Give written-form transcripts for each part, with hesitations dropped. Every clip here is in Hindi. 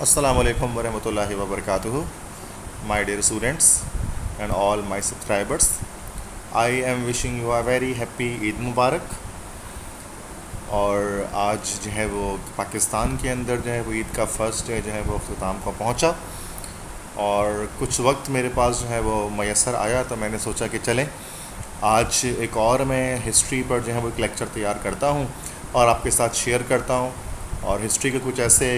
Assalamu alaikum warahmatullahi wabarakatuh, my dear students and all my subscribers. I am wishing you a very happy Eid मुबारक। और आज जो है वो पाकिस्तान के अंदर जो है वो ईद का फर्स्ट डे जो है वो अख्ताम को पहुंचा और कुछ वक्त मेरे पास जो है वो मैसर आया, तो मैंने सोचा कि चलें आज एक और मैं हिस्ट्री पर जो है वो एक लेक्चर तैयार करता हूं और आपके साथ शेयर करता हूं और हिस्ट्री के कुछ ऐसे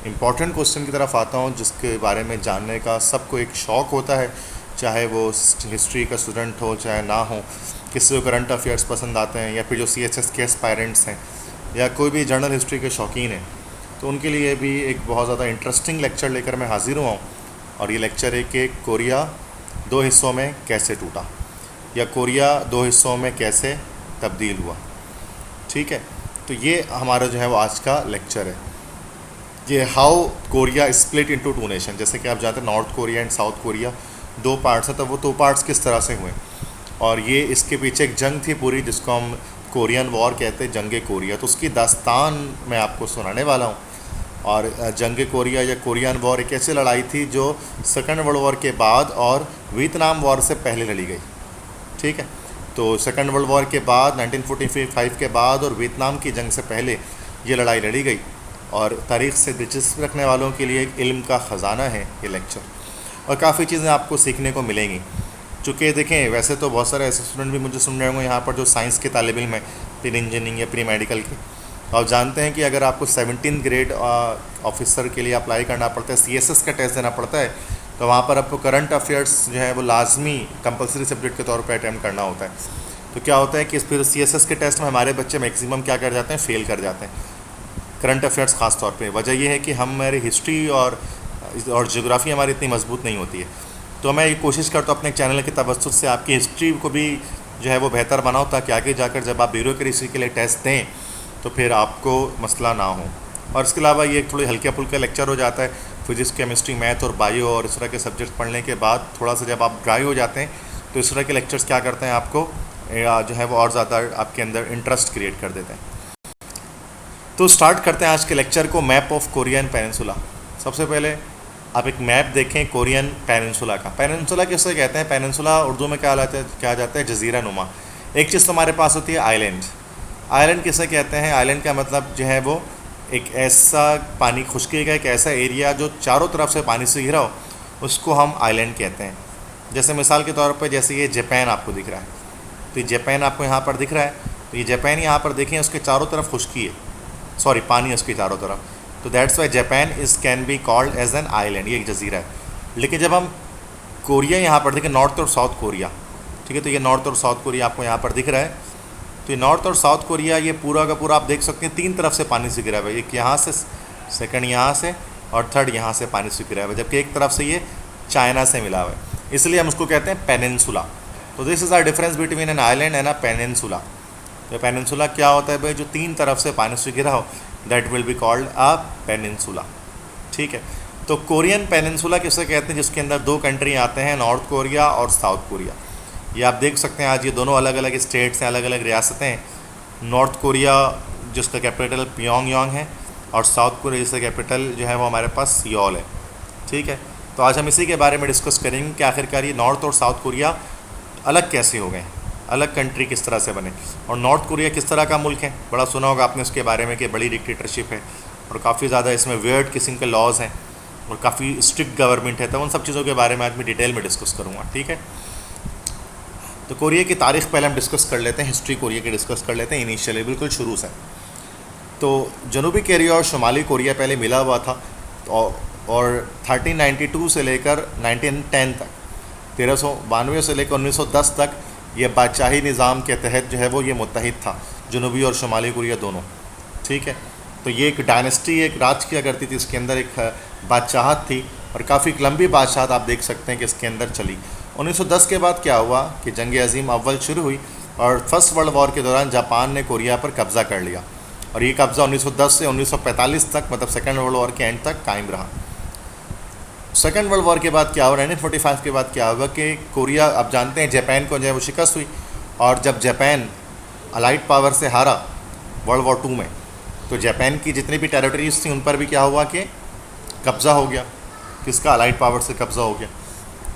इम्पॉर्टेंट क्वेश्चन की तरफ आता हूं जिसके बारे में जानने का सबको एक शौक़ होता है, चाहे वो हिस्ट्री का स्टूडेंट हो चाहे ना हो, किसी को करंट अफेयर्स पसंद आते हैं या फिर जो CHS के एस्पायरेंट्स हैं या कोई भी जर्नल हिस्ट्री के शौकीन हैं, तो उनके लिए भी एक बहुत ज़्यादा इंटरेस्टिंग लेक्चर लेकर मैं हाज़िर हुआ हूँ। और ये लेक्चर है कि कोरिया दो हिस्सों में कैसे टूटा या कोरिया दो हिस्सों में कैसे तब्दील हुआ। ठीक है, तो ये हमारा जो है वो आज का लेक्चर है। ये how Korea split into two nation, जैसे कि आप जानते हैं north Korea and South Korea दो पार्ट्स हैं, तो वो दो पार्ट्स किस तरह से हुए। और ये इसके पीछे एक जंग थी पूरी जिसको हम कोरियन वॉर कहते हैं, जंग कोरिया, तो उसकी दास्तान मैं आपको सुनाने वाला हूँ। और जंग कोरिया या कोरियन वॉर एक ऐसी लड़ाई थी जो सेकेंड वर्ल्ड वॉर के बाद और वियतनाम वॉर से पहले लड़ी गई। ठीक है, तो सेकेंड वर्ल्ड वॉर के बाद 1945 के बाद और वियतनाम की जंग से पहले ये लड़ाई लड़ी गई। और तारीख़ से दिलचस्पी रखने वालों के लिए एक इल्म का ख़जाना है ये लेक्चर, और काफ़ी चीज़ें आपको सीखने को मिलेंगी। चूँकि देखें वैसे तो बहुत सारे ऐसे स्टूडेंट भी मुझे सुन रहे होंगे यहाँ पर जो साइंस के तालिब इल्म हैं, प्री इंजीनियरिंग या प्री मेडिकल के। आप जानते हैं कि अगर आपको 17th ग्रेड ऑफिसर के लिए अप्लाई करना पड़ता है, CSS का टेस्ट देना पड़ता है, तो वहाँ पर आपको करंट अफेयर्स जो है वो लाजमी कंपलसरी सब्जेक्ट के तौर पर अटैम्प्ट करना होता है। तो क्या होता है कि फिर CSS के टेस्ट में हमारे बच्चे मैक्सिमम क्या कर जाते हैं, फेल कर जाते हैं, करंट अफेयर्स ख़ास तौर पे। वजह यह है कि हमारी हिस्ट्री और ज्योग्राफी हमारी इतनी मजबूत नहीं होती है। तो मैं ये कोशिश करता हूँ अपने चैनल के तवज्जुह से आपकी हिस्ट्री को भी जो है वो बेहतर बनाओ, ताकि आगे जाकर जब आप ब्यूरोक्रेसी के लिए टेस्ट दें तो फिर आपको मसला ना हो। और इसके अलावा ये थोड़ी हल्का फुल्का लेक्चर हो जाता है। फिजिक्स, केमिस्ट्री, मैथ और बायो और इस तरह के सब्जेक्ट पढ़ने के बाद थोड़ा सा जब आप ड्राई हो जाते हैं तो इस तरह के लेक्चर्स क्या करते हैं, आपको जो है वो और ज़्यादा आपके अंदर इंटरेस्ट क्रिएट कर देते हैं। तो स्टार्ट करते हैं आज के लेक्चर को। Map of Korean peninsula. सबसे पहले आप एक मैप देखें कोरियन पेनिनसुला का। पेनिनसुला किससे कहते हैं? पेनिनसुला उर्दू में क्या जाता है, जजीरा नुमा। एक चीज़ तो हमारे पास होती है आइलैंड। आइलैंड किसे कहते हैं? आइलैंड का मतलब जो है वो एक ऐसा पानी खुशकी का एक ऐसा एरिया जो चारों तरफ से पानी से घिरा हो, उसको हम आइलैंड कहते हैं। जैसे मिसाल के तौर पर जैसे ये जापान आपको दिख रहा है, तो ये जापान आपको यहाँ पर दिख रहा है, तो ये जापान यहाँ पर देखें उसके चारों तरफ खुशकी है, सॉरी पानी है उसके चारों तरफ, तो that's why Japan is can be called as an island, ये एक जजीरा है। लेकिन जब हम कोरिया यहाँ पर देखें, नॉर्थ और साउथ कोरिया, ठीक है, तो ये नॉर्थ और साउथ कोरिया आपको यहाँ पर दिख रहा है। तो ये नॉर्थ और साउथ कोरिया ये पूरा का पूरा आप देख सकते हैं तीन तरफ से पानी से घिरा हुआ है। एक यहाँ से, सेकंड यहाँ से और थर्ड यहाँ से पानी से घिरा हुआ है, जबकि एक तरफ से ये चाइना से मिला हुआ है, इसलिए हम उसको कहते हैं पेनिनसुला। तो this is our difference between an island and a peninsula. तो पेनिनसुला क्या होता है भाई? जो तीन तरफ से पानी से घिरा हो, that will be called a peninsula. ठीक है, तो कोरियन पेनिनसुला किसे कहते हैं? जिसके अंदर दो कंट्री आते हैं, नॉर्थ कोरिया और साउथ कोरिया। ये आप देख सकते हैं आज ये दोनों अलग अलग स्टेट्स हैं, अलग अलग रियासतें हैं। नॉर्थ कोरिया जिसका कैपिटल प्योंगयांग है और साउथ कोरिया जिसका कैपिटल जो है वो हमारे पास सियोल है। ठीक है, तो आज हम इसी के बारे में डिस्कस करेंगे कि आखिरकार ये नॉर्थ और साउथ कोरिया अलग कैसे हो गए, अलग कंट्री किस तरह से बने, और नॉर्थ कोरिया किस तरह का मुल्क है। बड़ा सुना होगा आपने उसके बारे में कि बड़ी डिक्टेटरशिप है और काफ़ी ज़्यादा इसमें वियर्ड किस्म के लॉज हैं और काफ़ी स्ट्रिक्ट गवर्नमेंट है। तो उन सब चीज़ों के बारे में आज मैं डिटेल में डिस्कस करूँगा। ठीक है, तो कोरिया की तारीख़ पहले हम डिस्कस कर लेते हैं, हिस्ट्री कोरिया की डिस्कस कर लेते हैं इनिशियली, बिल्कुल शुरू से। तो जनूबी कोरिया और शुमाली कोरिया पहले मिला हुआ था, और 1392 से लेकर 1910 तक, 1392 से लेकर 1910 तक ये बादशाही निज़ाम के तहत जो है वो ये मुत्तहिद था, जनूबी और शुमाली कोरिया दोनों। ठीक है, तो ये एक डायनेस्टी, एक राज किया करती थी, इसके अंदर एक बादशाहत थी और काफ़ी लंबी बादशाहत आप देख सकते हैं कि इसके अंदर चली। 1910 के बाद क्या हुआ कि जंग अज़ीम अव्वल शुरू हुई और फर्स्ट वर्ल्ड वॉर के दौरान जापान ने कोरिया पर कब्ज़ा कर लिया, और ये कब्ज़ा 1910 से 1945 तक, मतलब सेकेंड वर्ल्ड वॉर के एंड तक कायम रहा। सेकेंड वर्ल्ड वॉर के बाद क्या हुआ, 1945 के बाद क्या हुआ कि कोरिया, आप जानते हैं जापान को जो है वो शिकस्त हुई, और जब जापान अलाइड पावर से हारा वर्ल्ड वॉर 2 में, तो जापान की जितनी भी टेरिटरीज थी उन पर भी क्या हुआ कि कब्ज़ा हो गया, किसका, अलाइड पावर से कब्ज़ा हो गया।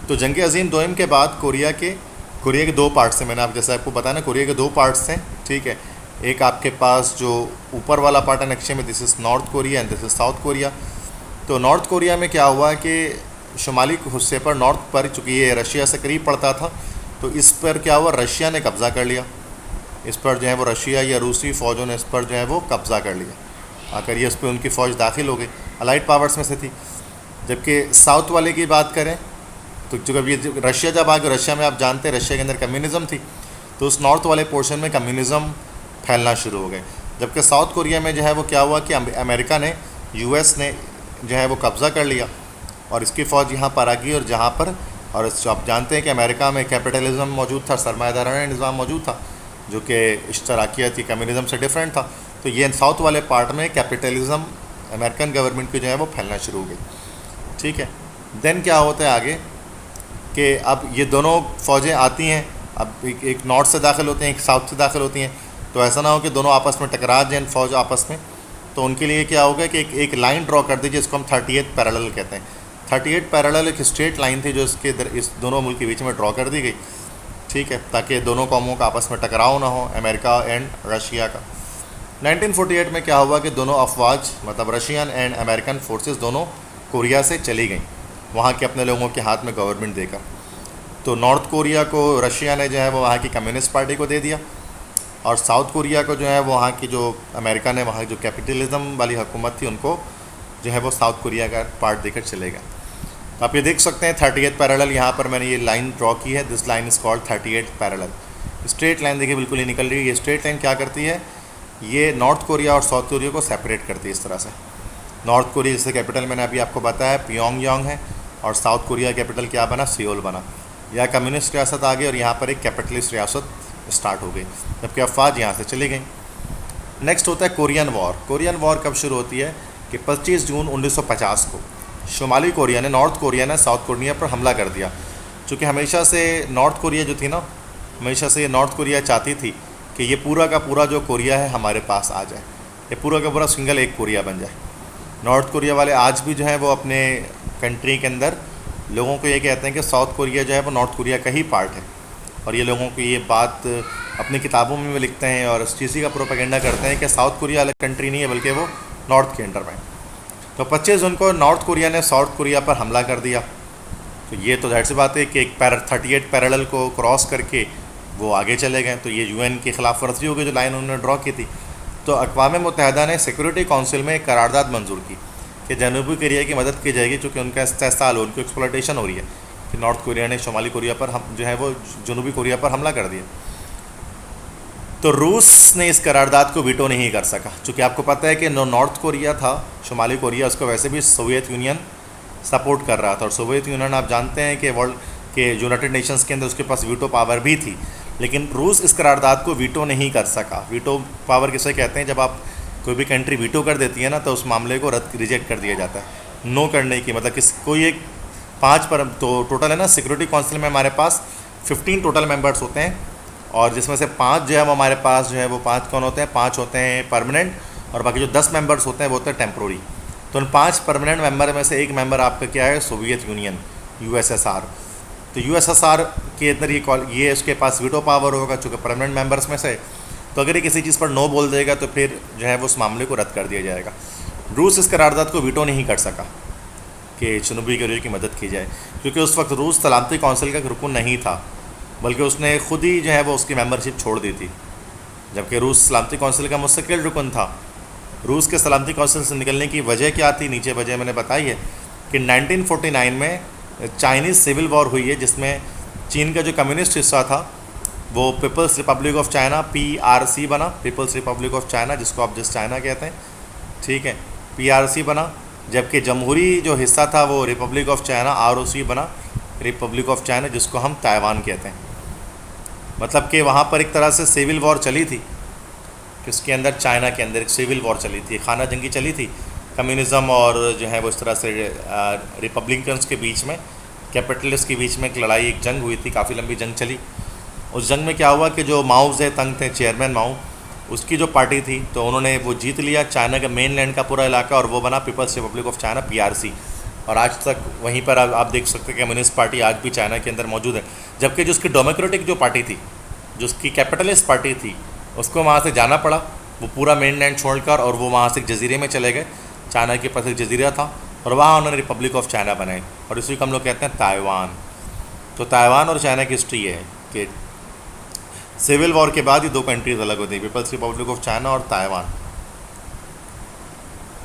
तो जंग अज़ीम दोम के बाद कोरिया के दो पार्ट्स हैं, मैंने आप जैसे आपको बताया ना, कोरिया के दो पार्ट्स हैं, ठीक है। एक आपके पास जो ऊपर वाला पार्ट है नक्शे में, this is north Korea and this is south Korea. तो नॉर्थ कोरिया में क्या हुआ कि शुमाली हिस्से पर, नॉर्थ पर, चूँकि ये रशिया से करीब पड़ता था, तो इस पर क्या हुआ, रशिया ने कब्ज़ा कर लिया। इस पर जो है वो रशिया या रूसी फ़ौजों ने इस पर जो है वो कब्ज़ा कर लिया, आकर ये इस पर उनकी फ़ौज दाखिल हो गई, अलाइड पावर्स में से थी। जबकि साउथ वाले की बात करें तो जब ये रशिया जब आ गया, रशिया में आप जानते हैं रशिया के अंदर कम्युनिज़म थी, तो उस नॉर्थ वाले पोर्शन में कम्युनिज़म फैलना शुरू हो गए। जबकि साउथ कोरिया में जो है वो क्या हुआ कि अमेरिका ने, यूएस ने जो है वो कब्ज़ा कर लिया और इसकी फ़ौज यहाँ पर आ गई, और जहाँ पर, और आप जानते हैं कि अमेरिका में कैपिटलिज़म मौजूद था, सरमायादाराना निज़ाम मौजूद था, जो कि इश्तराकियत कम्युनिज़म से डिफरेंट था। तो ये साउथ वाले पार्ट में कैपिटलिज़म अमेरिकन गवर्नमेंट की जो है वो फैलना शुरू हो गई, ठीक है। देन क्या होता है आगे कि अब ये दोनों फ़ौजें आती हैं, अब एक नॉर्थ से दाखिल होते हैं, एक साउथ से दाखिल होती हैं, तो ऐसा ना हो कि दोनों आपस में टकरा जाएँ फ़ौज आपस में। तो उनके लिए क्या होगा कि एक लाइन ड्रॉ कर दीजिए, जिसको हम 38 पैरेलल कहते हैं। 38 पैरेलल एक स्ट्रेट लाइन थी जो इस दोनों मुल्क के बीच में ड्रॉ कर दी गई, ठीक है, ताकि दोनों कौमों का आपस में टकराव ना हो, अमेरिका एंड रशिया का। 1948 में क्या हुआ कि दोनों अफवाज, मतलब रशियन एंड अमेरिकन फोर्सेस, दोनों कोरिया से चली गई, वहाँ के अपने लोगों के हाथ में गवर्नमेंट देकर। तो नॉर्थ कोरिया को रशिया ने जो है वो वहाँ की कम्युनिस्ट पार्टी को दे दिया, और साउथ कोरिया को जो है वो वहाँ की जो अमेरिका ने, वहाँ जो कैपिटलिज़म वाली हुकूमत थी, उनको जो है वो साउथ कोरिया का पार्ट देकर चले गए। तो आप ये देख सकते हैं 38 पैरेलल, यहाँ पर मैंने ये लाइन ड्रॉ की है, this line is called 38 parallel. Straight line देखिए बिल्कुल ही निकल रही है। ये स्ट्रेट लाइन क्या करती है, ये नॉर्थ कोरिया और साउथ कोरिया को सेपरेट करती है इस तरह से। नॉर्थ कोरिया जैसे कैपिटल मैंने अभी आपको बताया प्योंगयांग है, और साउथ कोरिया कैपिटल क्या बना, सियोल बना। यहाँ कम्युनिस्ट रियासत आ गई और यहाँ पर एक कैपिटलिस्ट रियासत स्टार्ट हो गई, जबकि अफवाज यहाँ से चली गई। नेक्स्ट होता है कोरियन वॉर। कोरियन वॉर कब शुरू होती है कि 25 जून 1950 को शुमाली कोरिया ने, नॉर्थ कोरिया ने साउथ कोरिया पर हमला कर दिया। चूँकि हमेशा से नॉर्थ कोरिया जो थी ना, हमेशा से ये नॉर्थ कोरिया चाहती थी कि ये पूरा का पूरा जो कोरिया है हमारे पास आ जाए, ये पूरा का पूरा सिंगल एक कोरिया बन जाए। नॉर्थ कोरिया वाले आज भी जो है वो अपने कंट्री के अंदर लोगों को ये कहते हैं कि साउथ कोरिया जो है वो नॉर्थ कोरिया का ही पार्ट है, और ये लोगों को ये बात अपनी किताबों में भी लिखते हैं और इस चीज़ का प्रोपेगेंडा करते हैं कि साउथ कोरिया अलग कंट्री नहीं है, बल्कि वो नॉर्थ के अंडर में। तो 25 जून को नॉर्थ कोरिया ने साउथ कोरिया पर हमला कर दिया। तो ये तो जाहिर सी बात है कि एक 38 पैरेलल को क्रॉस करके वो आगे चले गए, तो ये यूएन की खिलाफ वर्जी हो गई जो लाइन उन्होंने ड्रॉ की थी। तो अक़वाम मुत्तहिदा ने सिक्योरिटी काउंसिल में एक करारदाद मंजूर की कि जनूबी कोरिया की मदद की जाएगी, चूँकि उनका इस्तेहसाल, उनकी एक्सप्लॉयटेशन हो रही है कि नॉर्थ कोरिया ने शुमाली कोरिया पर हम जो है वो जनूबी कोरिया पर हमला कर दिया। तो रूस ने इस करारदाद को वीटो नहीं कर सका, चूँकि आपको पता है कि नॉर्थ कोरिया था, शुमाली कोरिया, उसको वैसे भी सोवियत यूनियन सपोर्ट कर रहा था, और सोवियत यूनियन आप जानते हैं कि वर्ल्ड के यूनाइटेड नेशंस के अंदर उसके पास वीटो पावर भी थी। लेकिन रूस इस करारदाद को वीटो नहीं कर सका। वीटो पावर किसे कहते हैं, जब आप कोई भी कंट्री वीटो कर देती है ना, तो उस मामले को रिजेक्ट कर दिया जाता है। नो करने की मतलब कोई एक 5 पर, तो टोटल है ना सिक्योरिटी काउंसिल में हमारे पास 15 टोटल मेंबर्स होते हैं, और जिसमें से 5 जो है वो हमारे पास जो है वो 5 कौन होते हैं, 5 होते हैं परमानेंट, और बाकी जो 10 मेंबर्स होते हैं वो होते हैं टेम्प्रोरी। तो उन 5 परमानेंट मेंबर में से एक मेंबर आपका क्या है, सोवियत यूनियन, यूएसएसआर। तो यूएसएसआर के अंदर ये उसके पास वीटो पावर होगा चूँकि परमानेंट मेंबर्स में से। तो अगर ये किसी चीज़ पर नो बोल देगा तो फिर जो है वो उस मामले को रद्द कर दिया जाएगा। रूस इस करारदाद को वीटो नहीं कर सका कि जनूबी कोरिया की मदद की जाए, क्योंकि उस वक्त रूस सलामती काउंसिल का रुकन नहीं था, बल्कि उसने खुद ही जो है वो उसकी मेंबरशिप छोड़ दी थी, जबकि रूस सलामती काउंसिल का मुस्तकिल रुकन था। रूस के सलामती काउंसिल से निकलने की वजह क्या थी, नीचे वजह मैंने बताई है कि 1949 में चाइनीज़ सिविल वॉर हुई है, जिसमें चीन का जो कम्युनिस्ट हिस्सा था वो People's Republic of China PRC बना, पीपल्स रिपब्लिक ऑफ चाइना, जिसको आप जस्ट चाइना कहते हैं, ठीक है, PRC बना। जबकि जमहूरी जो हिस्सा था वो रिपब्लिक ऑफ चाइना ROC बना, रिपब्लिक ऑफ चाइना, जिसको हम ताइवान कहते हैं। मतलब कि वहाँ पर एक तरह से सिविल वॉर चली थी, किसके अंदर, चाइना के अंदर एक सिविल वॉर चली थी, खाना जंगी चली थी, कम्युनिज़म और जो है वो इस तरह से रिपब्लिकन्स के बीच में, कैपिटलिस्ट के बीच में एक लड़ाई, एक जंग हुई थी, काफ़ी लंबी जंग चली। उस जंग में क्या हुआ कि जो माओ जे तंग थे, चेयरमैन माओ, उसकी जो पार्टी थी, तो उन्होंने वो जीत लिया चाइना के मेन लैंड का पूरा इलाका, और वो बना People's Republic of China, PRC. और आज तक वहीं पर आप देख सकते हैं कि कम्युनिस्ट पार्टी आज भी चाइना के अंदर मौजूद है। जबकि जो उसकी डेमोक्रेटिक जो पार्टी थी, जो उसकी कैपिटलिस्ट पार्टी थी, उसको वहाँ से जाना पड़ा, वो पूरा मेन लैंड छोड़कर, और वो वहाँ से एक जजीरे में चले गए। चाइना के पास एक जजीरा था और वहाँ उन्होंने रिपब्लिक ऑफ चाइना बनाई, और इसी को हम लोग कहते हैं ताइवान। तो ताइवान और चाइना की हिस्ट्री ये है कि सिविल वॉर के बाद ये दो कंट्रीज अलग होती हैं, पीपल्स रिपब्लिक ऑफ चाइना और ताइवान।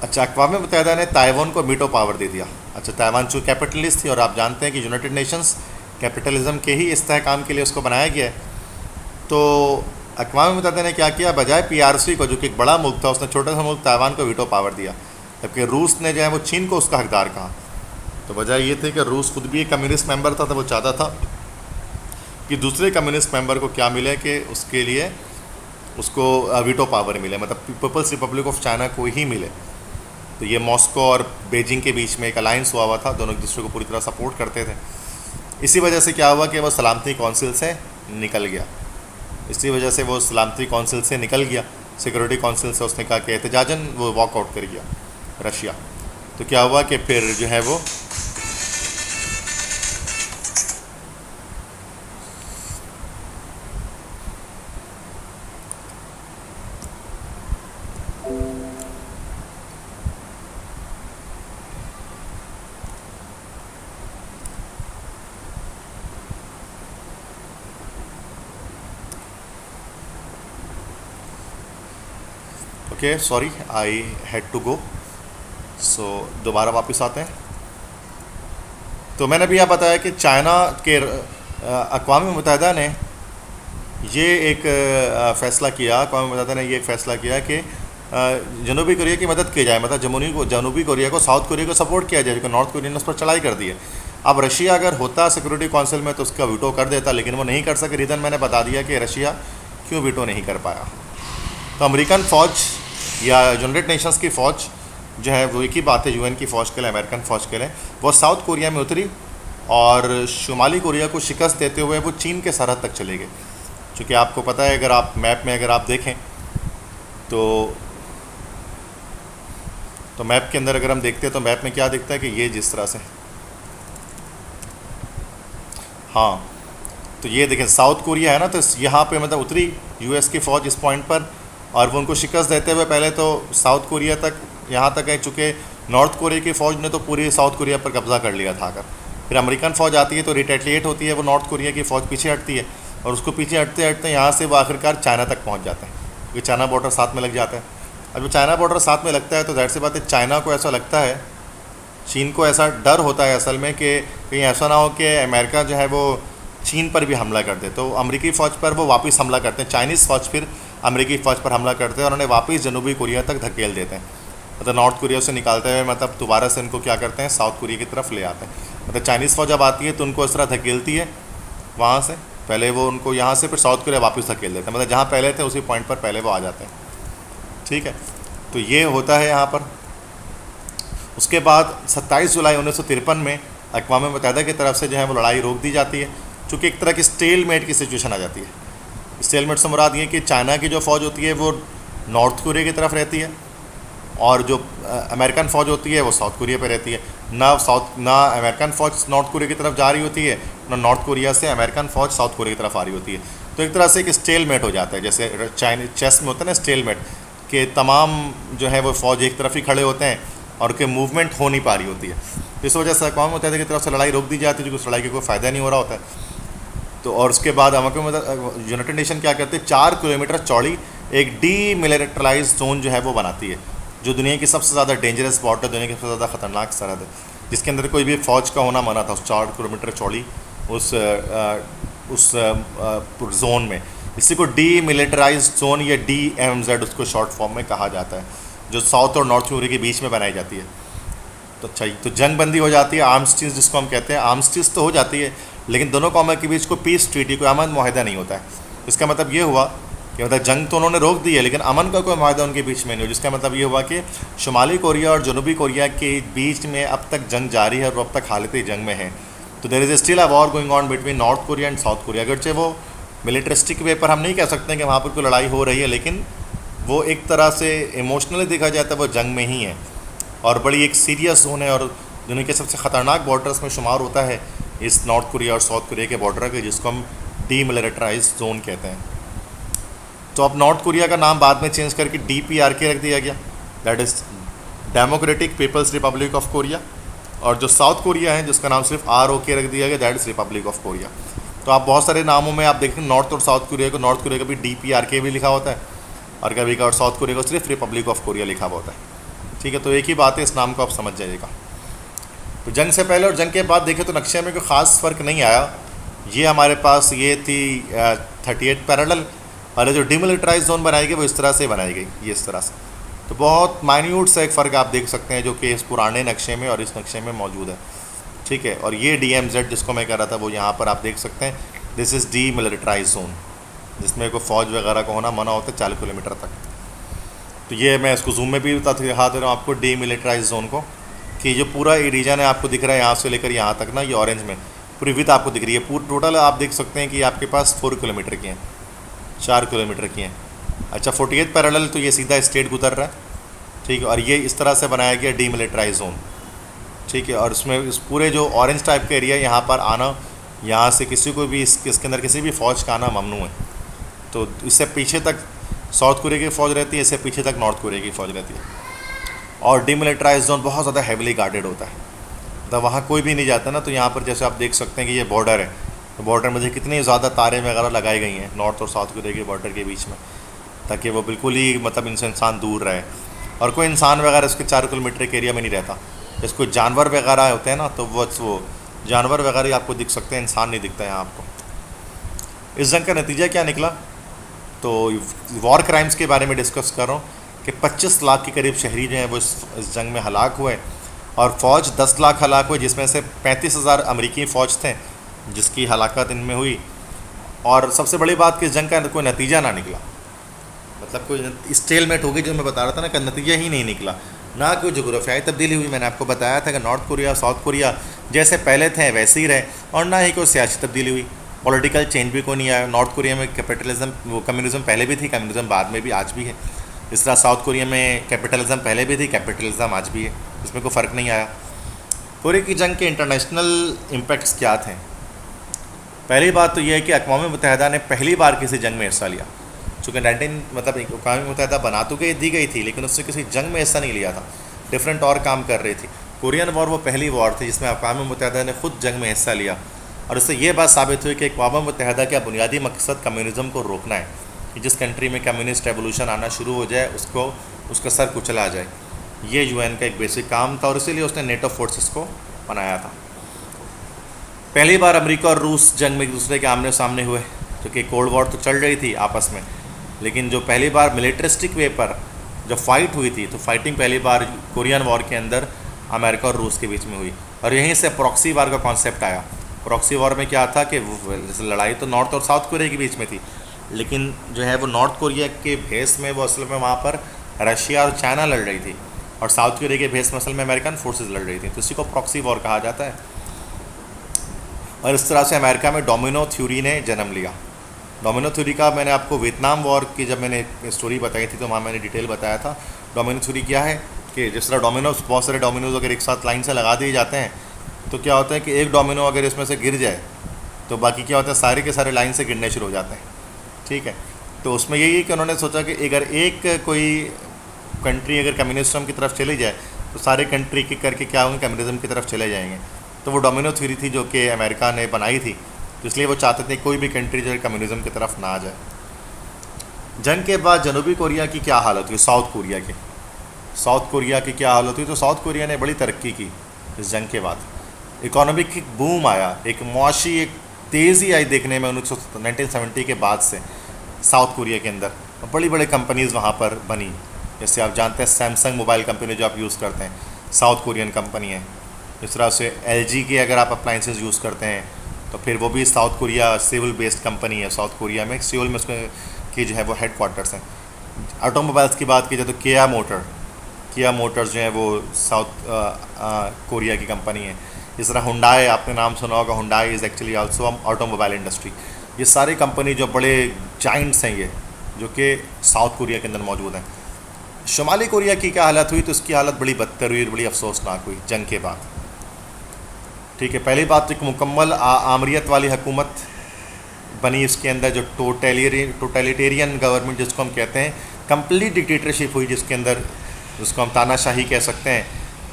अच्छा, अक़वाम मुत्तहिदा ने ताइवान को वीटो पावर दे दिया। अच्छा, ताइवान चूँकि कैपिटलिस्ट थी, और आप जानते हैं कि यूनाइटेड नेशंस कैपिटलिज्म के ही इस्तेहकाम के लिए उसको बनाया गया है। तो अक़वाम मुत्तहिदा ने क्या किया, बजाय पीआरसी को, जो कि एक बड़ा मुल्क था, उसने छोटा सा मुल्क ताइवान को वीटो पावर दिया। जबकि रूस ने जो है वो चीन को उसका हकदार कहा। तो वजह ये थी कि रूस खुद भी एक कम्युनिस्ट मेंबर था, तो वो चाहता था कि दूसरे कम्युनिस्ट मेंबर को क्या मिले, कि उसके लिए उसको वीटो पावर मिले, मतलब पीपल्स रिपब्लिक ऑफ चाइना को ही मिले। तो ये मॉस्को और बेजिंग के बीच में एक अलायंस हुआ था, दोनों एक दूसरे को पूरी तरह सपोर्ट करते थे। इसी वजह से क्या हुआ कि वो सलामती कौंसिल से निकल गया। इसी वजह से वो सलामती कौंसिल से निकल गया, सिक्योरिटी कौंसिल से। उसने कहा कि एहतजाजन वो वॉकआउट कर गया रशिया। तो क्या हुआ कि फिर जो है वो okay, sorry, I had to go. So दोबारा वापस आते हैं। तो मैंने भी यह बताया कि चाइना के अक़वाम मुत्तहिदा ने ये एक फ़ैसला किया, अक़वाम मुत्तहिदा ने ये एक फ़ैसला किया कि जनूबी कोरिया की मदद की जाए, मतलब जनूबी कोरिया को, साउथ कोरिया को सपोर्ट किया जाए, क्योंकि नॉर्थ कोरिया ने उस पर चढ़ाई कर दी है। अब रशिया अगर होता सिक्योरिटी काउंसिल में तो उसका वीटो कर देता, लेकिन वो नहीं कर सके। रीज़न मैंने बता दिया कि रशिया क्यों वीटो नहीं कर पाया। तो अमेरिकन फ़ौज या यूनाइटेड नेशंस की फ़ौज जो है वो एक ही बात है, यूएन की फ़ौज के लिए, अमेरिकन फ़ौज के लिए, वो साउथ कोरिया में उतरी और शुमाली कोरिया को शिकस्त देते हुए वो चीन के सरहद तक चले गए। चूँकि आपको पता है, अगर आप मैप में अगर आप देखें तो मैप के अंदर अगर हम देखते हैं तो मैप में क्या दिखता है कि ये जिस तरह से, हाँ, तो ये देखें साउथ कोरिया है ना, तो यहाँ पे मतलब उतरी यूएस की फ़ौज इस पॉइंट पर, और वो उनको शिकस्त देते हुए पहले तो साउथ कोरिया तक, यहाँ तक है, चूँकि नॉर्थ कोरिया की फ़ौज ने तो पूरी साउथ कोरिया पर कब्ज़ा कर लिया था। अगर फिर अमेरिकन फ़ौज आती है तो रिटेलिएट होती है, वो नॉर्थ कोरिया की फ़ौज पीछे हटती है, और उसको पीछे हटते हटते यहाँ से वो आखिरकार चाइना तक पहुँच जाते हैं, क्योंकि चाइना बॉर्डर साथ में लग जाता है। अब जब चाइना बॉर्डर साथ में लगता है तो जाहिर सी बात है, चाइना को ऐसा लगता है, चीन को ऐसा डर होता है असल में कि कहीं ऐसा ना हो कि अमेरिका जो है वो चीन पर भी हमला कर दे। तो अमेरिकी फ़ौज पर वो वापस हमला करते हैं, चाइनीज़ फ़ौज फिर अमेरिकी फ़ौज पर हमला करते हैं, और उन्हें वापस जनूबी कोरिया तक धकेल देते हैं। मतलब नॉर्थ कोरिया से निकालते हुए, मतलब दोबारा से उनको क्या करते हैं, साउथ कोरिया की तरफ ले आते हैं। मतलब चाइनीज़ फ़ौज जब आती है तो उनको इस तरह धकेलती है वहाँ से, पहले वो उनको यहाँ से, फिर साउथ कोरिया वापस धकेल देते हैं, मतलब जहाँ पहले थे उसी पॉइंट पर पहले वो आ जाते हैं। ठीक है, तो ये होता है यहाँ पर। उसके बाद 27 जुलाई 1953 में अक़वाम मुत्तहिदा की तरफ से जो है वो लड़ाई रोक दी जाती है, चूँकि एक तरह की स्टेलमेट की सिचुएशन आ जाती है। स्टेलमेट से मुराद ये कि चाइना की जो फ़ौज होती है वो नॉर्थ कोरिया की तरफ रहती है, और जो अमेरिकन फ़ौज होती है वो साउथ कोरिया पे रहती है। ना अमेरिकन फ़ौज नॉर्थ कोरिया की तरफ जा रही होती है, ना नॉर्थ कोरिया से अमेरिकन फ़ौज साउथ कोरिया की तरफ आ रही होती है। तो एक तरह से एक स्टेलमेट हो जाता है, जैसे चाइनीज चेस में होता है ना स्टेलमेट, कि तमाम जो है वो फ़ौज एक तरफ ही खड़े होते हैं और उनके मूवमेंट हो नहीं पा रही होती है। इस वजह से अक़वाम मुत्तहिदा की तरफ से लड़ाई रोक दी जाती है, क्योंकि उस लड़ाई का कोई फ़ायदा नहीं हो रहा होता है। तो और उसके बाद यूनाइटेड नेशन क्या करते हैं, 4 किलोमीटर चौड़ी एक डीमिलिटराइज्ड जोन जो है वो बनाती है, जो दुनिया की सबसे ज़्यादा डेंजरस स्पॉट है, दुनिया की सबसे ज़्यादा ख़तरनाक सरहद है, जिसके अंदर कोई भी फ़ौज का होना मना था, उस 4 किलोमीटर चौड़ी उस जोन में। इसी को डीमिलिटराइज्ड जोन या DMZ उसको शॉर्ट फॉर्म में कहा जाता है, जो साउथ और नॉर्थ कोरिया के बीच में बनाई जाती है। तो अच्छा, तो जंग बंदी हो जाती है, आर्म्स्टिस जिसको हम कहते हैं, आर्म्स्टिस तो हो जाती है, लेकिन दोनों कौमों के बीच को पीस ट्रीटी, कोई अमन माहिदा नहीं होता है। इसका मतलब ये हुआ कि मतलब जंग तो उन्होंने रोक दी है, लेकिन अमन का कोई माहिदा उनके बीच में नहीं हो, जिसका मतलब ये हुआ कि शुमाली कोरिया और जनूबी कोरिया के बीच में अब तक जंग जारी है, और अब तक हालत जंग में है। तो there is still a war going on between North Korea and South Korea. अगरचे वो मिलिट्रिस्टिक वे पर हम नहीं कह सकते कि वहाँ पर कोई लड़ाई हो रही है, लेकिन वो एक तरह से इमोशनली देखा जाए तो वो जंग में ही है, और बड़ी एक सीरियस जोन है, और दुनिया के सबसे ख़तरनाक बॉर्डर्स में शुमार होता है इस नॉर्थ कोरिया और साउथ कोरिया के बॉर्डर के, जिसको हम डीमिलिटराइज जोन कहते हैं। तो अब नॉर्थ कोरिया का नाम बाद में चेंज करके DPRK रख दिया गया, that is Democratic People's Republic of Korea, और जो साउथ कोरिया है जिसका नाम सिर्फ ROK रख दिया गया, that is Republic of Korea. तो आप बहुत सारे नामों में आप देखें नॉर्थ और साउथ कोरिया को, नॉर्थ कोरिया का भी DPRK भी लिखा होता है, और कभी का और साउथ कोरिया को सिर्फ रिपब्लिक ऑफ कोरिया लिखा हुआ होता है। ठीक है, तो एक ही बात है, इस नाम को आप समझ जाइएगा। तो जंग से पहले और जंग के बाद देखें तो नक्शे में कोई ख़ास फ़र्क नहीं आया। ये हमारे पास ये थी 38 पैरेलल, और ये जो डिमिलिटराइज जोन बनाई गई वो इस तरह से बनाई गई, ये इस तरह से। तो बहुत माइन्यूट सा एक फ़र्क आप देख सकते हैं जो कि इस पुराने नक्शे में और इस नक्शे में मौजूद है। ठीक है, और ये DMZ जिसको मैं कह रहा था वो यहाँ पर आप देख सकते हैं, दिस इज़ डीमिलिटराइज जोन, जिसमें कोई फ़ौज वगैरह को होना मना होता है 40 किलोमीटर तक। तो ये मैं इसको जूम में भी दिखा दे रहा हूँ आपको डीमिलिटराइज जोन को, कि जो पूरा ये रीजन है आपको दिख रहा है यहाँ से लेकर यहाँ तक ना, ये ऑरेंज में पूरी विथ आपको दिख रही है। पूरी टोटल आप देख सकते हैं कि आपके पास 4 किलोमीटर की हैं, 4 किलोमीटर की हैं। अच्छा, 48 पैरेलल तो ये सीधा स्टेट गुजर रहा है। ठीक है, और ये इस तरह से बनाया गया डीमिलिटराइज जोन। ठीक है, और इसमें इस पूरे जो ऑरेंज टाइप का एरिया यहाँ पर आना, यहाँ से किसी को भी इसके अंदर किसी भी फ़ौज का आना ममनू है। तो इससे पीछे तक साउथ कोरिया की फ़ौज रहती है, इससे पीछे तक नॉर्थ कोरिया की फ़ौज रहती है। और डीमिलिटराइज जोन बहुत ज़्यादा हैविली गार्डेड होता है, तो वहाँ कोई भी नहीं जाता ना। तो यहाँ पर जैसे आप देख सकते हैं कि ये बॉर्डर है, तो बॉर्डर में कितनी ज़्यादा तारें वगैरह लगाई गई हैं नॉर्थ और साउथ कोरिया के बॉर्डर के बीच में, ताकि वो बिल्कुल ही मतलब इनसे इंसान दूर रहे, और कोई इंसान वगैरह इसके 4 किलोमीटर के एरिया में नहीं रहता। जैसे कोई जानवर वगैरह होते हैं ना, तो वो जानवर वगैरह ही आपको दिख सकते हैं, इंसान नहीं दिखता है यहाँ आपको। इस जंग का नतीजा क्या निकला, तो वॉर क्राइम्स के बारे में डिस्कस कर रहा हूँ कि 25 लाख के करीब शहरी जो हैं वो इस जंग में हलाक हुए, और फ़ौज 10 लाख हलाक हुए, जिसमें से 35,000 अमरीकी फ़ौज थे जिसकी हलाकत इनमें हुई। और सबसे बड़ी बात कि इस जंग का कोई नतीजा ना निकला, मतलब कोई स्टेलमेट हो गई, जो मैं बता रहा था ना, का नतीजा ही नहीं निकला। ना कोई जोग्राफियाई तब्दीली हुई, मैंने आपको बताया था कि नॉर्थ कोरिया और साउथ कोरिया जैसे पहले थे वैसे ही रहे, और ना ही कोई सियासी तब्दीली हुई, पॉलिटिकल चेंज भी कोई नहीं आया। नॉर्थ कोरिया में कैपिटलिज्म, वो कम्युनिज़म पहले भी थी, कम्युनिज़म बाद में भी आज भी है। इस तरह साउथ कोरिया में कैपिटलिज्म पहले भी थी, कैपिटलिज्म आज भी है, इसमें कोई फ़र्क नहीं आया। कोरिया की जंग के इंटरनेशनल इम्पैक्ट्स क्या थे? पहली बात तो यह है कि अक़वाम मुत्तहिदा ने पहली बार किसी जंग में हिस्सा लिया। चूँकि 19 मतलब अक़वाम मुत्तहिदा बना तो दी गई थी, लेकिन उससे किसी जंग में हिस्सा नहीं लिया था, डिफरेंट और काम कर रही थी। कोरियन वॉर वो पहली वॉर थी जिसमें अक़वाम मुत्तहिदा ने ख़ुद जंग में हिस्सा लिया, और इससे ये बात साबित हुई कि अक़वाम मुत्तहिदा का बुनियादी मकसद कम्युनिज़म को रोकना है, कि जिस कंट्री में कम्युनिस्ट रेवोल्यूशन आना शुरू हो जाए उसका सर कुचला जाए। ये UN का एक बेसिक काम था, और इसीलिए उसने नेटो फोर्सेस को बनाया था। पहली बार अमेरिका और रूस जंग में एक दूसरे के आमने सामने हुए, क्योंकि कोल्ड वॉर तो चल रही थी आपस में, लेकिन जो पहली बार मिलिट्रिस्टिक वे पर जब फाइट हुई थी, तो फाइटिंग पहली बार कोरियन वॉर के अंदर अमेरिका और रूस के बीच में हुई, और यहीं से प्रॉक्सी वॉर का कॉन्सेप्ट आया। प्रॉक्सी वॉर में क्या था कि लड़ाई तो नॉर्थ और साउथ कोरिया के बीच में थी, लेकिन जो है वो नॉर्थ कोरिया के भेस में वो असल में वहाँ पर रशिया और चाइना लड़ रही थी, और साउथ कोरिया के भेस में असल में अमेरिकन फोर्सेस लड़ रही थी, तो इसी को प्रॉक्सी वॉर कहा जाता है। और इस तरह से अमेरिका में डोमिनो थ्योरी ने जन्म लिया। डोमिनो थ्योरी का मैंने आपको वियतनाम वॉर की जब मैंने स्टोरी बताई थी तो वहाँ मैंने डिटेल बताया था। डोमिनो थ्योरी क्या है कि जिस तरह डोमिनोज, बहुत सारे डोमिनोज अगर एक साथ लाइन से लगा दिए जाते हैं, तो क्या होता है कि एक डोमिनो अगर इसमें से गिर जाए तो बाकी क्या होता है, सारे के सारे लाइन से गिरने शुरू हो जाते हैं। ठीक है, तो उसमें यही है कि उन्होंने सोचा कि अगर एक कोई कंट्री अगर कम्युनिज्म की तरफ चली जाए तो सारे कंट्री के करके क्या होंगे, कम्युनिज्म की तरफ चले जाएंगे। तो वो डोमिनो थ्योरी थी जो कि अमेरिका ने बनाई थी, तो इसलिए वो चाहते थे कोई भी कंट्री जो है कम्युनिज्म की तरफ ना आ जाए। जंग के बाद जनूबी कोरिया की क्या हालत हुई, साउथ कोरिया की क्या हालत हुई? तो साउथ कोरिया ने बड़ी तरक्की की इस जंग के बाद। इकोनॉमिक बूम आया, एक मुआशी एक तेज़ी आई देखने में 1970 के बाद से साउथ कोरिया के अंदर। बड़ी बड़ी कंपनीज़ वहाँ पर बनी, जैसे आप जानते हैं सैमसंग मोबाइल कंपनी जो आप यूज़ करते हैं साउथ कोरियन कंपनी है। इस तरह से LG के अगर आप अप्लाइंसेस यूज़ करते हैं तो फिर वो भी South Korea civil based company है। साउथ कोरिया में सिविल में उसमें की जो है वो हेड क्वार्टर्स हैं। ऑटोमोबाइल्स की बात की जाए तो किया मोटर्स जो है वो साउथ कोरिया की कंपनी है। इस तरह हुंडई, आपने नाम सुना होगा, Hyundai is actually also automobile industry. ये सारी कंपनी जो बड़े जाइंट्स हैं, ये जो कि साउथ कोरिया के अंदर मौजूद हैं। शुमाली कोरिया की क्या हालत हुई, तो उसकी हालत बड़ी बदतर हुई, बड़ी अफसोसनाक हुई जंग के बाद। ठीक है, पहली बात तो एक मुकम्मल आमरीत वाली हुकूमत बनी, इसके अंदर जो टोटलिटेरियन गवर्नमेंट जिसको हम कहते हैं, कंप्लीट डिक्टेटरशिप हुई, जिसके अंदर जिसको हम तानाशाही कह सकते हैं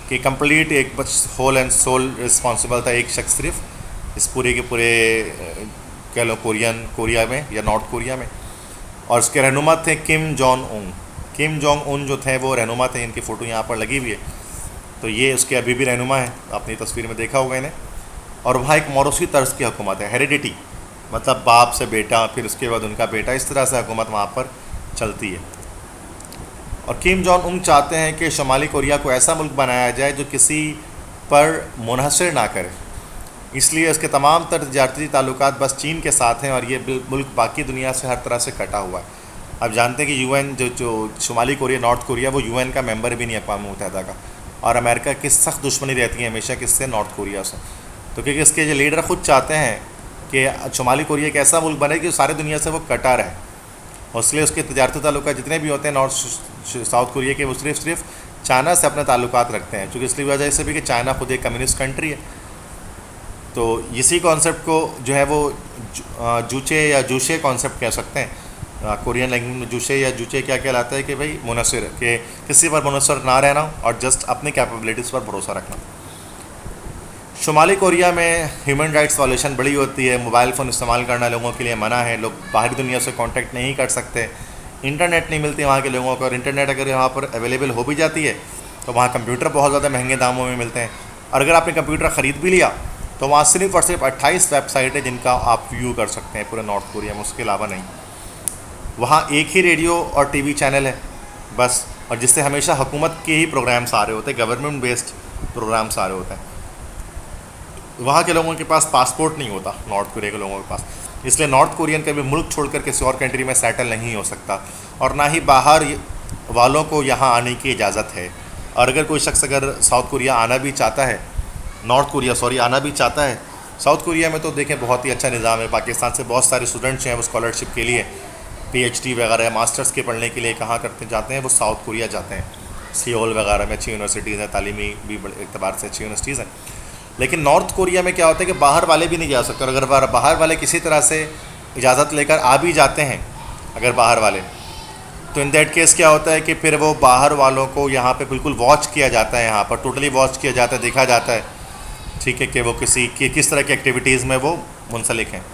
कि कंप्लीट एक बस होल एंड सोल रिस्पॉन्सिबल था एक शख्स सिर्फ इस पूरे के पूरे कह लो कोरिया में या नॉर्थ कोरिया में। और उसके रहनुमा थे Kim Jong Un. Kim Jong Un जो थे वो रहनुमा थे, इनकी फ़ोटो यहाँ पर लगी हुई है, तो ये उसके अभी भी रहनुमा है, आपने तस्वीर में देखा होगा इन्हें। और वहाँ एक मौरूसी तर्ज की हुकूमत है, हेरिडिटी, मतलब बाप से बेटा, फिर उसके बाद उनका बेटा, इस तरह से हुकूमत वहाँ पर चलती है। और किम जोंग उन चाहते हैं कि शुमाली कोरिया को ऐसा मुल्क बनाया जाए जो किसी पर मुनहसर ना करे, इसलिए इसके तमाम तर तजारती ताल्लुकात बस चीन के साथ हैं और ये मुल्क बाकी दुनिया से हर तरह से कटा हुआ है। अब जानते हैं कि यूएन जो शुमाली कोरिया नॉर्थ कोरिया वो यूएन का मेंबर भी नहीं है अक़वाम मुत्तहिदा का, और अमेरिका की सख्त दुश्मनी रहती है हमेशा किससे, नॉर्थ कोरिया से। तो क्योंकि इसके जो लीडर ख़ुद चाहते हैं कि शुमाली कोरिया एक ऐसा मुल्क बने कि सारे दुनिया से वो कटा रहे, और इसलिए उसके तजारती ताल्लुकात जितने भी होते हैं नॉर्थ साउथ कोरिया के, वो सिर्फ चाइना से अपने ताल्लुकात रखते हैं, क्योंकि इसलिए वजह से भी कि चाइना खुद एक कम्युनिस्ट कंट्री है। तो इसी कॉन्सेप्ट को जो है वो जूचे या जूशे कॉन्सेप्ट कह सकते हैं, कोरियन लैंग्वेज में जूशे या जूचे क्या कहलाता है कि भाई मुनसर, कि किसी पर मुनसर ना रहना और जस्ट अपनी कैपेबिलिटीज़ पर भरोसा रखना। शुमाली कोरिया में ह्यूमन राइट्स वायलेशन बड़ी होती है, मोबाइल फ़ोन इस्तेमाल करना लोगों के लिए मना है, लोग बाहरी दुनिया से कांटेक्ट नहीं कर सकते, इंटरनेट नहीं मिलती वहाँ के लोगों को, और इंटरनेट अगर यहाँ पर अवेलेबल हो भी जाती है तो वहाँ कंप्यूटर बहुत ज़्यादा महंगे दामों में मिलते हैं, और अगर आपने कंप्यूटर ख़रीद भी लिया तो वहाँ सिर्फ और सिर्फ 28 वेबसाइट है जिनका आप व्यू कर सकते हैं पूरे नॉर्थ कोरिया में, उसके अलावा नहीं। वहाँ एक ही रेडियो और टीवी चैनल है बस, और जिससे हमेशा हुकूमत के ही प्रोग्राम्स आ रहे होते हैं, गवर्नमेंट बेस्ड प्रोग्राम्स आ रहे होते हैं। वहाँ के लोगों के पास पासपोर्ट नहीं होता नॉर्थ कोरिया के लोगों के पास, इसलिए नॉर्थ कोरियन कभी मुल्क छोड़कर किसी और कंट्री में सेटल नहीं हो सकता, और ना ही बाहर वालों को यहाँ आने की इजाज़त है। और अगर कोई शख्स अगर साउथ कोरिया आना भी चाहता है, नॉर्थ कोरिया सॉरी आना भी चाहता है, साउथ कोरिया में तो देखें बहुत ही अच्छा निज़ाम है। पाकिस्तान से बहुत सारे स्टूडेंट्स हैं वो स्कॉलरशिप के लिए, पीएचडी वगैरह मास्टर्स के पढ़ने के लिए कहाँ करते जाते हैं, वो साउथ कोरिया जाते हैं। सियोल वगैरह में अच्छी यूनिवर्सिटीज़ हैं, तालीमी भी बड़े एतबार से अच्छी यूनिवर्सिटीज़ हैं। लेकिन नॉर्थ कोरिया में क्या होता है कि बाहर वाले भी नहीं जा सकते, और अगर बाहर वाले किसी तरह से इजाज़त लेकर आ भी जाते हैं अगर बाहर वाले, तो इन दैट केस क्या होता है कि फिर वो बाहर वालों को यहाँ पे बिल्कुल वॉच किया जाता है, यहाँ पर टोटली वॉच किया जाता है, देखा जाता है, ठीक है, कि वो किस तरह की एक्टिविटीज़ में वो मुंसलिक हैं।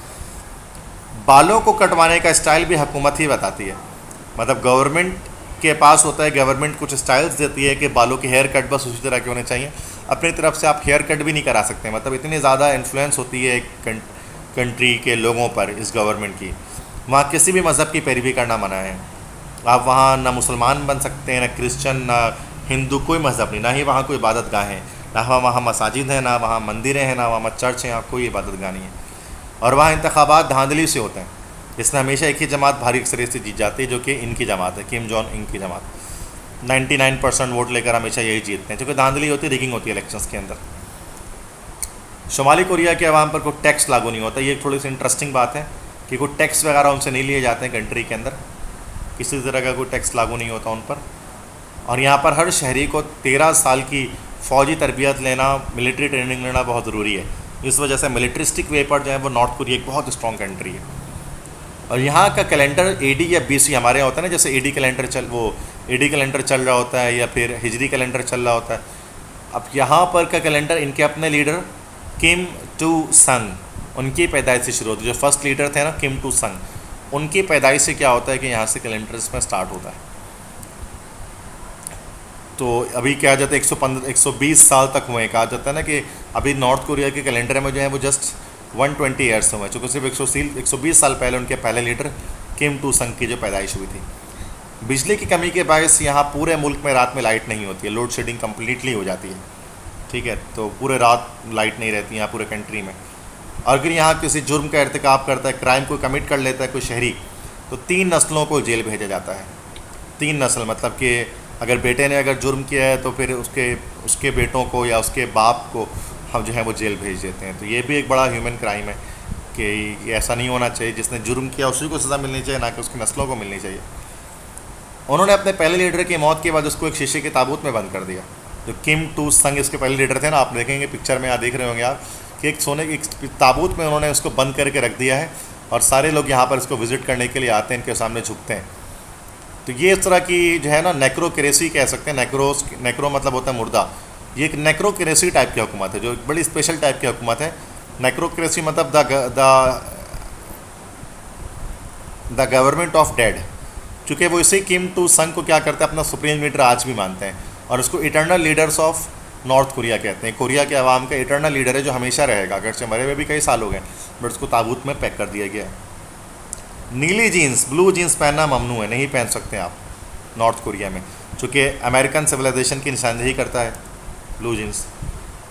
बालों को कटवाने का स्टाइल भी हुकूमत ही बताती है, मतलब गवर्नमेंट के पास होता है, गवर्नमेंट कुछ स्टाइल्स देती है कि बालों की हेयर कट बस उसी तरह के होने चाहिए, अपनी तरफ से आप हेयर कट भी नहीं करा सकते। मतलब इतनी ज़्यादा इन्फ्लुएंस होती है एक कंट्री के लोगों पर इस गवर्नमेंट की। वहाँ किसी भी मज़हब की पैरवी करना मना है, आप वहाँ ना मुसलमान बन सकते हैं, ना क्रिश्चन, ना हिंदू, कोई मज़हब नहीं, ना ही वहाँ कोई इबादत गाह है, ना वहाँ मसाजिद हैं, ना वहाँ मंदिरें हैं, ना वहाँ चर्च हैं, यहाँ कोई इबादत गाह नहीं है। और वहाँ इंतखाबात धांधली से होते हैं, जिसमें हमेशा एक ही जमात भारी अक्सरियत से जीत जाती है, जो कि इनकी जमात है, किम जोंग उन की जमात। 99% वोट लेकर हमेशा यही जीतते हैं, क्योंकि धांधली होती है, रिगिंग होती है इलेक्शंस के अंदर। शुमाली कोरिया के अवाम पर कोई टैक्स लागू नहीं होता, ये थोड़ी सी इंटरेस्टिंग बात है कि कोई टैक्स वगैरह उनसे नहीं लिए जाते हैं कंट्री के अंदर, किसी तरह का कोई टैक्स लागू नहीं होता उन पर। और यहाँ पर हर शहरी को 13 साल की फ़ौजी तरबियत लेना, मिलिट्री ट्रेनिंग लेना बहुत ज़रूरी है। इस वजह से मिलिट्रिस्टिक वे पर जो है वो नॉर्थ कोरिया एक बहुत स्ट्रॉन्ग कंट्री है। और यहाँ का कैलेंडर AD या BC हमारे यहाँ होता है ना, जैसे AD कैलेंडर चल रहा होता है या फिर हिजरी कैलेंडर चल रहा होता है। अब यहाँ पर का कैलेंडर इनके अपने लीडर किम टू संग, उनकी पैदाइश से शुरू होती है। जो फर्स्ट लीडर थे ना किम टू संग, उनकी पैदाइश से क्या होता है कि यहाँ से कैलेंडर इसमें स्टार्ट होता है। तो अभी क्या जाता है 120 साल तक हुए, कहा जाता है ना कि अभी नॉर्थ कोरिया के कैलेंडर में जो है वो जस्ट 120 ईयर्स हुए, चूँकि सिर्फ 120 साल पहले उनके पहले लीडर किम टू संग की जो पैदाइश हुई थी। बिजली की कमी के बायस यहाँ पूरे मुल्क में रात में लाइट नहीं होती है, लोड शेडिंग कम्प्लीटली हो जाती है, ठीक है। तो पूरे रात लाइट नहीं रहती यहाँ पूरे कंट्री में। और अगर यहाँ किसी जुर्म का इर्तिकाब करता है, क्राइम को कमिट कर लेता है कोई शहरी, तो 3 नस्लों को जेल भेजा जाता है। 3 नस्ल मतलब कि अगर बेटे ने अगर जुर्म किया है तो फिर उसके बेटों को या उसके बाप को हम जो है वो जेल भेज देते हैं। तो ये भी एक बड़ा ह्यूमन क्राइम है। कि ये ऐसा नहीं होना चाहिए, जिसने जुर्म किया उसी को सज़ा मिलनी चाहिए, ना कि उसकी नस्लों को मिलनी चाहिए। उन्होंने अपने पहले लीडर की मौत के बाद उसको एक शीशे के ताबूत में बंद कर दिया। जो किम टू संग इसके पहले लीडर थे ना, आप देखेंगे पिक्चर में, आप देख रहे होंगे आप कि एक सोने की एक ताबूत में उन्होंने उसको बंद करके रख दिया है, और सारे लोग यहाँ पर इसको विज़िट करने के लिए आते हैं, इनके सामने झुकते हैं। तो ये इस तरह की जो है ना नेक्रोक्रेसी कह सकते हैं। नेक्रो मतलब होता है मुर्दा। ये एक नेक्रोक्रेसी टाइप की हुकूमत है, जो एक बड़ी स्पेशल टाइप की हुकूमत है। नेक्रोक्रेसी मतलब द गवर्नमेंट ऑफ डेड। चूँकि वो इसी किम टू संग को क्या करते हैं, अपना सुप्रीम लीडर आज भी मानते हैं, और उसको eternal leaders of north Korea कहते हैं। कोरिया के अवाम का इटर्नल लीडर है, जो हमेशा रहेगा, अगरचे मरे हुए भी कई साल हो गए, बट उसको ताबूत में पैक कर दिया गया है। नीली जीन्स, ब्लू जीन्स पहनना ममनू है, नहीं पहन सकते आप नॉर्थ कोरिया में, चूँकि अमेरिकन सिविलाइजेशन की निशानदेही करता है ब्लू जीन्स।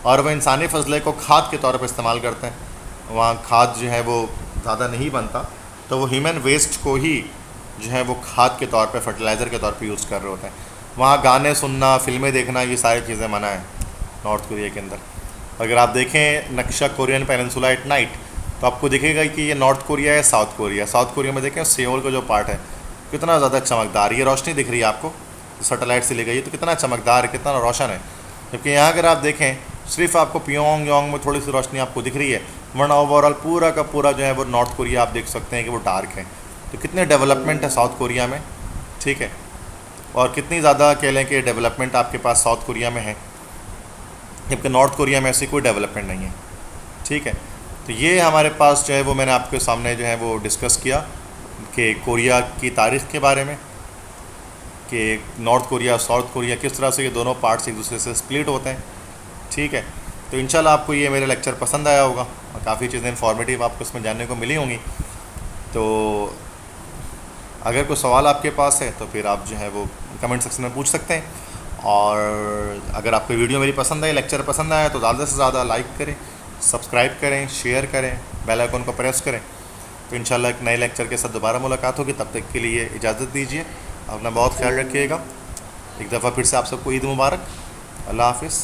और वह इंसानी फजले को खाद के तौर पर इस्तेमाल करते हैं। वहाँ खाद जो है वो ज़्यादा नहीं बनता, तो वो ह्यूमन वेस्ट को ही जो है वो खाद के तौर पे, फर्टिलाइज़र के तौर पे यूज़ कर रहे होते हैं। वहाँ गाने सुनना, फिल्में देखना, ये सारी चीज़ें मना है नॉर्थ कोरिया के अंदर। अगर आप देखें नक्शा कोरियन पेनिनसुला एट नाइट, तो आपको दिखेगा कि ये नॉर्थ कोरिया है, साउथ कोरिया। साउथ कोरिया में देखें सियोल का जो पार्ट है कितना ज़्यादा चमकदार, ये रोशनी दिख रही है आपको, सैटेलाइट से ली गई है, तो कितना चमकदार है, कितना रोशन है। जबकि यहाँ अगर आप देखें सिर्फ आपको प्योंग यांग में थोड़ी सी रोशनी आपको दिख रही है, वरना ओवरऑल पूरा का पूरा जो है वो नॉर्थ कोरिया आप देख सकते हैं कि वो डार्क है। तो कितने डेवलपमेंट है साउथ कोरिया में, ठीक है, और कितनी ज़्यादा कह लें कि डेवलपमेंट आपके पास साउथ कोरिया में है, जबकि नॉर्थ कोरिया में ऐसी कोई डेवलपमेंट नहीं है, ठीक है। तो ये हमारे पास जो है वो मैंने आपके सामने जो है वो डिस्कस किया कि कोरिया की तारीख़ के बारे में, कि नॉर्थ कोरिया साउथ कोरिया किस तरह से ये दोनों पार्ट्स एक दूसरे से स्प्लिट होते हैं, ठीक है। तो इंशाल्लाह आपको ये मेरा लेक्चर पसंद आया होगा, और काफ़ी चीज़ें इन्फॉर्मेटिव आपको इसमें जानने को मिली होंगी। तो अगर कोई सवाल आपके पास है तो फिर आप जो है वो कमेंट सेक्शन में पूछ सकते हैं, और अगर आपको वीडियो मेरी पसंद आई, लेक्चर पसंद आया, तो ज़्यादा से ज़्यादा लाइक करें, सब्सक्राइब करें, शेयर करें, बेल आइकन को प्रेस करें। तो इंशाल्लाह एक नए लेक्चर के साथ दोबारा मुलाकात होगी। तब तक के लिए इजाज़त दीजिए, अपना बहुत ख्याल रखिएगा। एक दफ़ा फिर से आप सबको ईद मुबारक। अल्लाह हाफ़िज़।